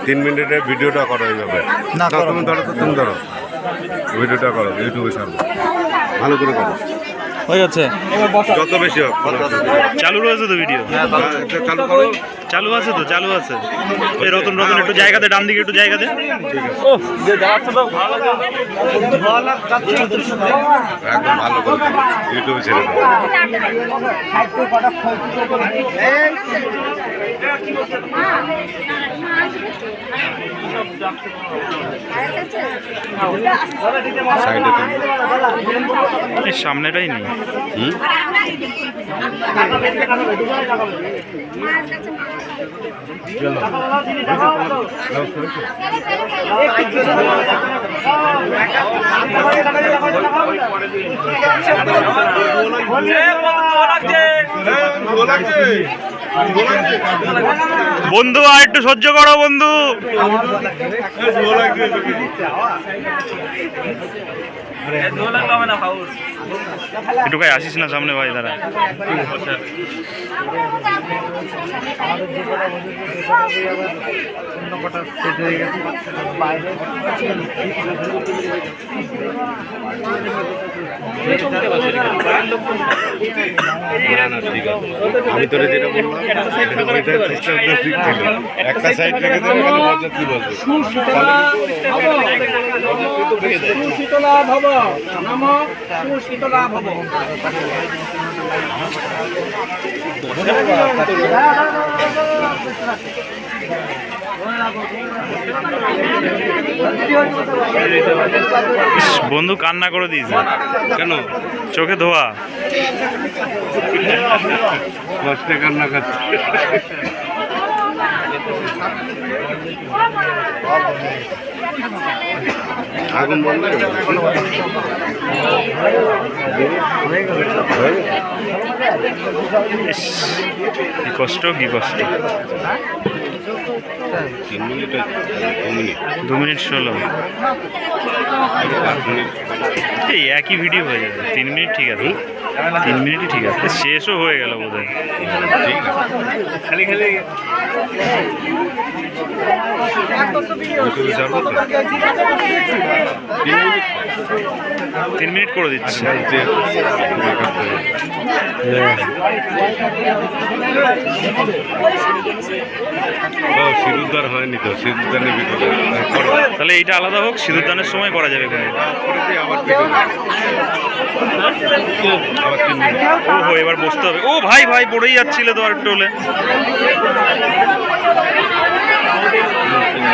3 মিনিটের ভিডিওটা করো এইভাবে। না, করো। তুমি ধরো তো, তুমি ধরো ভিডিওটা করো, ইউটিউবে ছাড়বো। ভালো করে করো, হয়ে যাচ্ছে। যত বেশি হোক। চালু রয়েছে তো ভিডিও? এটা চালু করো। চালু আছে তো, চালু আছে। এই রতন রতন একটু জায়গা দে, ডান দিকে একটু জায়গা দে। একদম ভালো করে করো, ইউটিউবে ছেড়ে দাও। সাইডে তুমি এই সামনেটাই নেই। বন্ধু আর একটু সহ্য করো বন্ধু। একটু ভাই আসিস না সামনে ভাই, দাঁড়া। আমি তোরে যেটা বললাম একটা সাইড রেখে দেবে, কি বলবে? বন্ধু কান্না করে দিস কেন? চোখে ধোয়া। কষ্টে কান্না করছে। আগুন বন্ধ ইস, কি কষ্ট, কি কষ্ট। 3 মিনিট 2 মিনিট 2 মিনিট 16। 5 মিনিট এই একই ভিডিও হয়ে যাবে। 3 মিনিট ঠিক আছে, 3 মিনিটই ঠিক আছে। শেষও হয়ে গেল বোধ হয়। ঠিক আছে। খালি খালি ইউটিউবে ছাড়বো তো? 3 মিনিট করে দিচ্ছি। সিঁদুরদার হয়নি তো, সিঁদুরদানের ভিডিও তাহলে এইটা আলাদা হোক, সিঁদুরদানের সময় করা যাবে। করে দিয়ে আবার ভিডিও আবার 3 মিনিট। ও এবার বসতে হবে। ও ভাই ভাই পড়েই যাচ্ছিলে তো, আর একটু হলে।